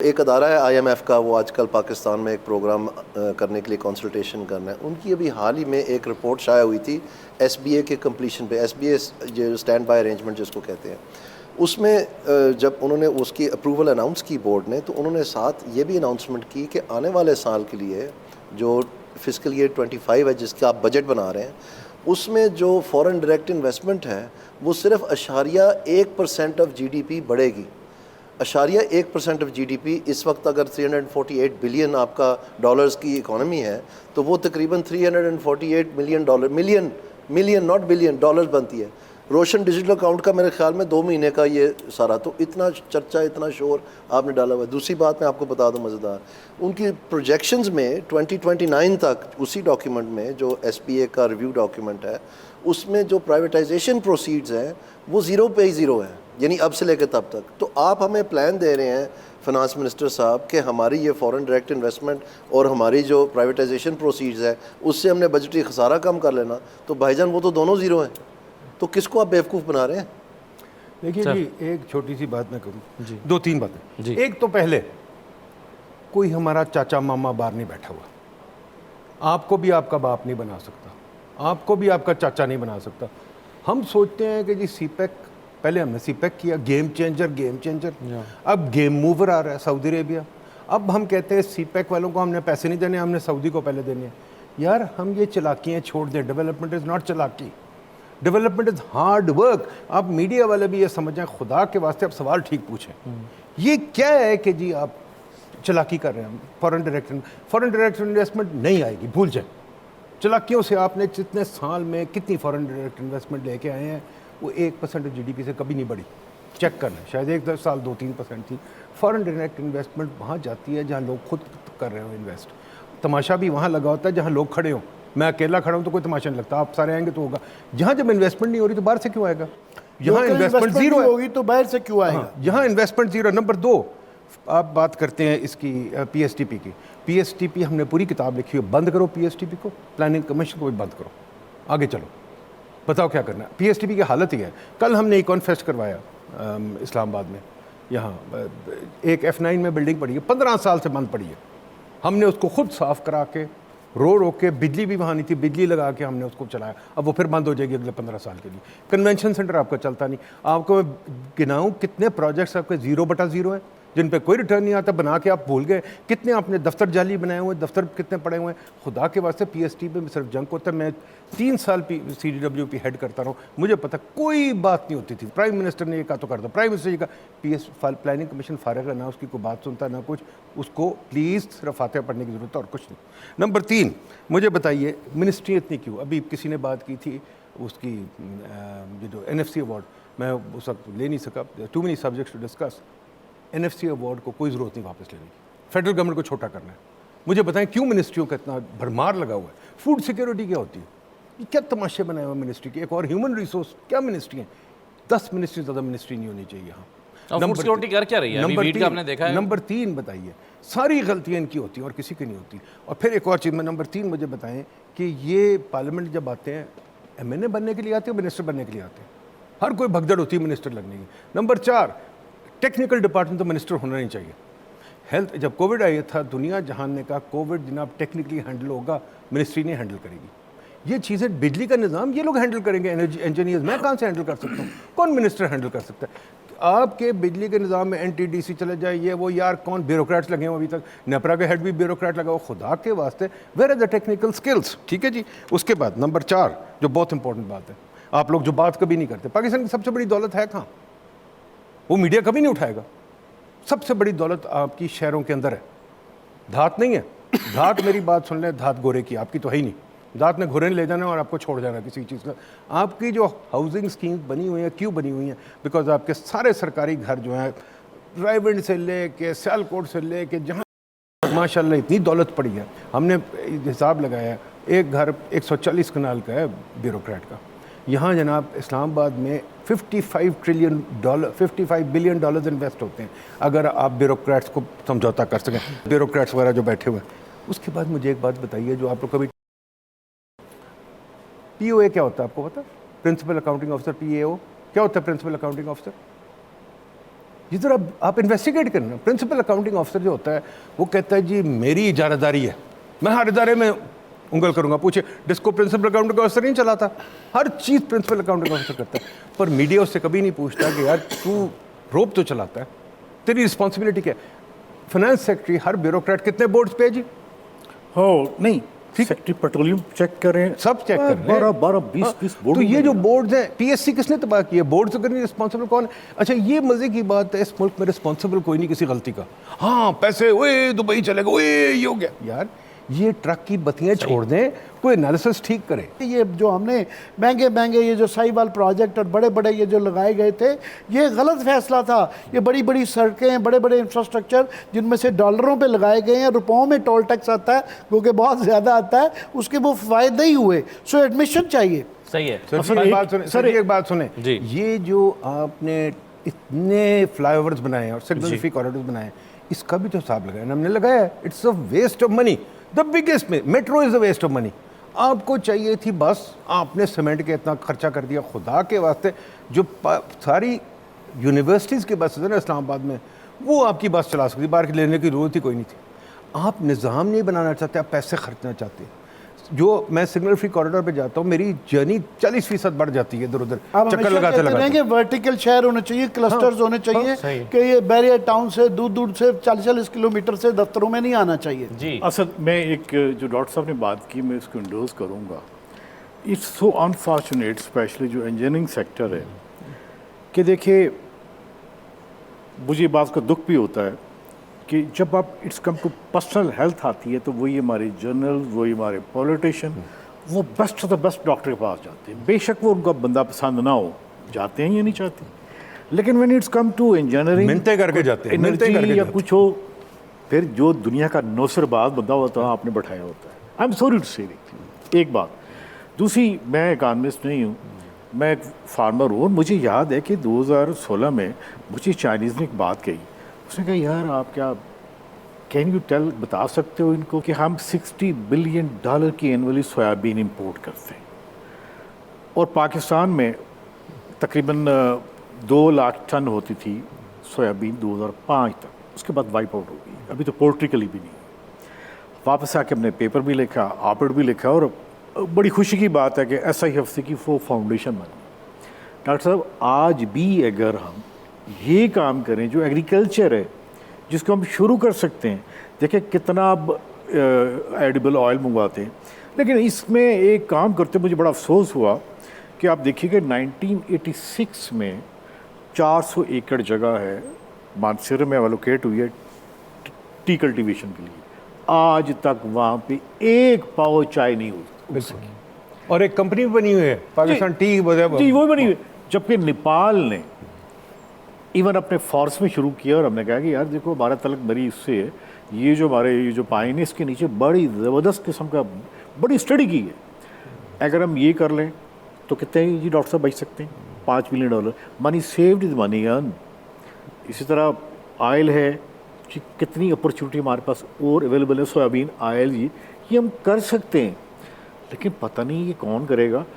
एक अदारा है IMF का, वो आजकल पाकिस्तान में एक प्रोग्राम करने के लिए कंसल्टेशन करना है। उनकी अभी हाल ही में एक रिपोर्ट शाया हुई थी SBA के कंप्लीशन पे। SBA जो स्टैंड बाय अरेंजमेंट जिसको कहते हैं, उसमें जब उन्होंने उसकी अप्रूवल अनाउंस की बोर्ड ने, तो उन्होंने साथ ये भी अनाउंसमेंट की कि आने वाले साल के लिए जो फिस्कल ईयर 25 है जिसका आप बजट बना रहे हैं, उसमें जो फॉरेन डायरेक्ट इन्वेस्टमेंट है वो सिर्फ 1% ऑफ GDP बढ़ेगी। 1% ऑफ GDP इस वक्त अगर 348 बिलियन आपका डॉलर्स की इकोनॉमी है, तो वो तकरीबन 348 million dollar, million not billion dollars बनती है। रोशन डिजिटल अकाउंट का मेरे ख्याल में 2 महीने का ये सारा, तो इतना चर्चा, इतना शोर आपने डाला हुआ है। दूसरी बात मैं आपको बता दूं मज़ेदार, उनकी प्रोजेक्शंस में 2029 तक उसी डॉक्यूमेंट में जो SBA का रिव्यू डॉक्यूमेंट है, उसमें जो प्राइवेटाइजेशन प्रोसीड्स हैं वो ज़ीरो पे ही ज़ीरो है, यानी अब से लेकर तब तक। तो आप हमें प्लान दे रहे हैं फाइनेंस मिनिस्टर साहब कि हमारी ये फॉरेन डायरेक्ट इन्वेस्टमेंट और हमारी जो प्राइवेटाइजेशन प्रोसीड्स है उससे हमने बजटी खसारा कम कर लेना, तो भाईजान वो तो दोनों ज़ीरो हैं। तो किसको आप बेवकूफ़ बना रहे हैं? देखिए जी, एक छोटी सी बात मैं करूँ जी। 2-3 बातें जी। एक तो पहले कोई हमारा चाचा मामा बाहर नहीं बैठा हुआ, आपको भी आपका बाप नहीं बना सकता, आपको भी आपका चाचा नहीं बना सकता। हम सोचते हैं कि जी सीपेक, पहले हमने सीपेक किया, गेम चेंजर, अब गेम मूवर आ रहा है सऊदी अरेबिया। अब हम कहते हैं सीपेक वालों को हमने पैसे नहीं देने, हमने सऊदी को पहले देने हैं। यार हम ये चलाकियाँ छोड़ दें। डेवलपमेंट इज़ नॉट चलाकी, डेवलपमेंट इज़ हार्ड वर्क। आप मीडिया वाले भी ये समझें, खुदा के वास्ते आप सवाल ठीक पूछें। ये क्या है कि जी आप चलाकी कर रहे हैं? फॉरेन डायरेक्ट इन्वेस्टमेंट नहीं आएगी, भूल जाए। चलाकियों से आपने जितने साल में कितनी फॉरेन डायरेक्ट इन्वेस्टमेंट लेके आए हैं, वो 1% ऑफ GDP से कभी नहीं बढ़ी। चेक करना, शायद एक साल 2-3% थी। फॉरेन डायरेक्ट इन्वेस्टमेंट वहाँ जाती है जहाँ लोग खुद कर रहे हो इन्वेस्ट। तमाशा भी वहाँ लगा होता है जहाँ लोग खड़े हों। मैं अकेला खड़ा हूँ तो कोई तमाशा नहीं लगता, आप सारे आएंगे तो होगा। जहाँ जब इन्वेस्टमेंट नहीं हो रही तो बाहर से क्यों आएगा? यहाँ इन्वेस्टमेंट जीरो होगी तो बाहर से क्यों आएगा? यहाँ इन्वेस्टमेंट जीरो। नंबर 2, आप बात करते हैं इसकी PSTP की। PSTP हमने पूरी किताब लिखी है, बंद करो PSTP को, प्लानिंग कमीशन को भी बंद करो, आगे चलो, बताओ क्या करना है। PSTP की हालत ही है। कल हमने इकॉन फेस्ट करवाया इस्लामाबाद में, यहाँ एक F9 में बिल्डिंग पड़ी है, 15 साल से बंद पड़ी है। हमने उसको खुद साफ़ करा के, रो के, बिजली भी वहाँ नहीं थी, बिजली लगा के हमने उसको चलाया। अब वो फिर बंद हो जाएगी अगले 15 साल के लिए। कन्वेंशन सेंटर आपका चलता नहीं। आपको मैं गिनाऊँ कितने प्रोजेक्ट्स आपके 0/0 हैं जिन पे कोई रिटर्न नहीं आता, बना के आप भूल गए। कितने आपने दफ्तर जाली बनाए हुए, दफ्तर कितने पड़े हुए हैं। खुदा के वास्ते PSTP में सिर्फ जंग होता है। मैं 3 साल CDWP हेड करता रहा हूँ, मुझे पता कोई बात नहीं होती थी। प्राइम मिनिस्टर ने ये कहा तो कर दो, प्राइम मिनिस्टर जी का प्लानिंग कमीशन फारिग है ना, उसकी कोई बात सुनता ना कुछ। उसको प्लीज़ सिर्फ फातिहा पढ़ने की ज़रूरत है और कुछ नहीं। नंबर 3, मुझे बताइए मिनिस्ट्री इतनी क्यों? अभी किसी ने बात की थी उसकी, ये जो NFC अवार्ड, मैं उस वक्त ले नहीं सका, too many subjects to discuss. NFC award को कोई ज़रूरत नहीं वापस लेने की, फेडरल गवर्नमेंट को छोटा करना है। मुझे बताएं क्यों मिनिस्ट्रियों का इतना भरमार लगा हुआ है? फूड सिक्योरिटी क्या होती है? ये क्या तमाशे बनाए हुए मिनिस्ट्री के? एक और ह्यूमन रिसोर्स, क्या मिनिस्ट्री है? 10 मिनिस्ट्री, ज़्यादा मिनिस्ट्री नहीं होनी चाहिए यहाँ। फूड सिक्योरिटी कर क्या रही है? आपने देखा है? नंबर 3 बताइए, सारी गलतियाँ इनकी होती हैं और किसी की नहीं होती। और फिर एक और चीज़ में, नंबर 3 मुझे बताएं कि ये पार्लियामेंट जब आते हैं, MNA बनने के लिए आते हैं, मिनिस्टर बनने के लिए आते हैं? हर कोई भगदड़ होती है मिनिस्टर लगने की। नंबर 4, टेक्निकल डिपार्टमेंट तो मिनिस्टर होना नहीं चाहिए। हेल्थ, जब कोविड आया था, दुनिया जहान ने कहा कोविड जनाब टेक्निकली हैंडल होगा, मिनिस्ट्री नहीं हैंडल करेगी। ये चीज़ें, बिजली का निज़ाम ये लोग हैंडल करेंगे, एनर्जी इंजीनियर्स। मैं कहाँ से हैंडल कर सकता हूँ? कौन मिनिस्टर हैंडल कर सकता है? आपके बिजली के निज़ाम में NTDC चले जाए, ये वो, यार कौन ब्यूरोक्रेट्स लगे हुए अभी तक। नेपरा के हेड भी ब्यूरोक्रेट लगा हुआ। खुदा के वास्ते where are the technical skills? ठीक है जी। उसके बाद नंबर 4, जो बहुत इंपॉर्टेंट बात है, आप लोग जो बात कभी नहीं करते, पाकिस्तान की सबसे बड़ी दौलत है कहाँ? वो मीडिया कभी नहीं उठाएगा। सबसे बड़ी दौलत आपकी शहरों के अंदर है, धात नहीं है। धात, मेरी बात सुन लें, धात गोरे की, आपकी तो है ही नहीं। धात ने घुरे ले जाना और आपको छोड़ जाना किसी चीज़ का। आपकी जो हाउसिंग स्कीम्स बनी हुई हैं, क्यों बनी हुई हैं? बिकॉज आपके सारे सरकारी घर जो हैं, रायविंड से ले के सियालकोट से ले के, जहाँ माशाल्लाह इतनी दौलत पड़ी है। हमने हिसाब लगाया, एक घर 140 कनाल का है ब्यूरोक्रेट का। यहाँ जनाब इस्लामाबाद में 55 बिलियन डॉलर्स इन्वेस्ट होते हैं, अगर आप ब्यूरोक्रेट्स को समझौता कर सकें, ब्यूरोक्रेट्स वगैरह जो बैठे हुए हैं। उसके बाद मुझे एक बात बताइए, जो आप लोग कभी POA क्या होता है आपको पता? Principal accounting officer. PAO क्या होता है? Principal accounting officer. ये जरा आप इन्वेस्टिगेट करना। प्रिंसिपल अकाउंटिंग ऑफिसर जो होता है वो कहता है जी मेरी इजारादारी है, मैं हर इदारे में उंगल करूंगा। पूछे डिस्को प्रिंसिपल अकाउंटिंग ऑफिसर नहीं चलाता, हर चीज़ प्रिंसिपल अकाउंटिंग ऑफिसर करता है। पर मीडिया उससे कभी नहीं पूछता कि यार तू रोब तो चलाता है, तेरी रिस्पॉन्सिबिलिटी क्या है। फाइनेंस सेक्रेटरी हर ब्यूरोक्रेट कितने बोर्ड्स पे है जी? हो नहीं, सेक्रेटरी पेट्रोलियम चेक करें, सब चेक कर रहे हैं। 12-20 बोर्ड। तो ये जो बोर्ड्स हैं, पीएससी किसने तबाह किया? बोर्ड से करनी रिस्पॉन्सिबल कौन है? अच्छा ये मजे की बात है, इस मुल्क में रिस्पॉन्सिबल कोई नहीं किसी गलती का। हाँ पैसे ओए दुबई चले गए, ओए ये हो गया। यार ये ट्रक की बत्तियां छोड़ दें, कोई एनालिसिस ठीक करे। ये जो हमने महंगे महंगे ये जो साहिवाल प्रोजेक्ट और बड़े बड़े ये जो लगाए गए थे, ये गलत फैसला था। ये बड़ी बड़ी सड़कें, बड़े बड़े इंफ्रास्ट्रक्चर जिनमें से डॉलरों पे लगाए गए हैं, रुपयों में टोल टैक्स आता है क्योंकि बहुत ज़्यादा आता है, उसके वो फ़ायदे ही हुए। सो एडमिशन चाहिए। सही है सर एक बात सुने, सर एक बात सुने जी। ये जो आपने इतने फ्लाईओवर्स बनाए हैं और सिग्नल फ्री कॉरिडोर बनाए हैं, इसका भी तो हिसाब लगाया ना हमने, लगाया है। It's a waste of money, the biggest में metro is a waste of money. आपको चाहिए थी बस, आपने सीमेंट के इतना खर्चा कर दिया। खुदा के वास्ते जो सारी यूनिवर्सिटीज़ की बसें हैं ना इस्लामाबाद में, वो आपकी बस चला सकती, बाहर लेने की जरूरत ही कोई नहीं थी। आप निज़ाम नहीं बनाना चाहते, आप पैसे खर्चना चाहते। जो मैं सिग्नल फ्री कॉरिडोर पे जाता हूँ, मेरी जर्नी 40% बढ़ जाती है इधर उधर चक्कर लगाते लगाते। वर्टिकल शहर होने चाहिए, क्लस्टर्स होने चाहिए कि ये बैरियर टाउन से दूर दूर से 40-40 किलोमीटर से दफ्तरों में नहीं आना चाहिए जी। असल मैं एक जो डॉक्टर साहब ने बात की, मैं इसको इंडोर्स करूँगा। इट्स सो अनफॉर्चुनेट, स्पेशली जो इंजीनियरिंग सेक्टर है, कि देखिए मुझे बात का दुख भी होता है कि जब आप it's come to personal health आती है तो वही हमारे जर्नल, वही हमारे पॉलिटिशियन, वो best of the best doctor के पास जाते हैं। बेशक वो उनका बंदा पसंद ना हो, जाते हैं या नहीं चाहते, लेकिन when it's come to engineering मिलते करके जाते हैं, मिलते करके या जाते कुछ हो, फिर जो दुनिया का नौसरबाज बंदा होता है आपने बैठाया होता है। आई एम सॉरी टू से एक बात। दूसरी, मैं इकॉनमिस्ट नहीं हूँ, मैं एक फार्मर हूँ। और मुझे याद है कि 2016 में मुझे चाइनीज़ ने एक बात कही। उसने कहा यार आप क्या कैन यू टेल, बता सकते हो इनको कि हम $60 बिलियन की एनुअली सोयाबीन इंपोर्ट करते हैं और पाकिस्तान में तकरीबन 2 लाख टन होती थी सोयाबीन 2005 तक, उसके बाद वाइप आउट हो गई। अभी तो पोल्ट्री के लिए भी नहीं। वापस आके हमने पेपर भी लिखा, ऑपरेट भी लिखा, और बड़ी खुशी की बात है कि SIFC की वो फाउंडेशन बनी। डॉक्टर साहब आज भी अगर हम ये काम करें जो एग्रीकल्चर है, जिसको हम शुरू कर सकते हैं, देखिए कितना अब एडिबल ऑयल मंगवाते हैं, लेकिन इसमें एक काम करते मुझे बड़ा अफसोस हुआ कि आप देखिए कि 1986 में 400 एकड़ जगह है मानसर में एलोकेट हुई है टी कल्टीवेशन के लिए। आज तक वहाँ पे एक पाव चाय नहीं हुई, और एक कंपनी भी बनी हुई है पाकिस्तान टी जी, वो बनी हुई। जबकि नेपाल ने इवन अपने फॉर्स में शुरू किया, और हमने कहा कि यार देखो हमारा तलक मरी इससे है, ये जो हमारे ये जो पाइन है इसके नीचे बड़ी ज़बरदस्त किस्म का बड़ी स्टडी की है। अगर हम ये कर लें तो कितने जी डॉक्टर साहब बच सकते हैं? $5 billion. Money saved is money earn. इसी तरह आयल है कि कितनी अपॉर्चुनिटी हमारे पास और अवेलेबल है, सोयाबीन आयल, ये हम कर सकते हैं, लेकिन पता नहीं ये कौन करेगा।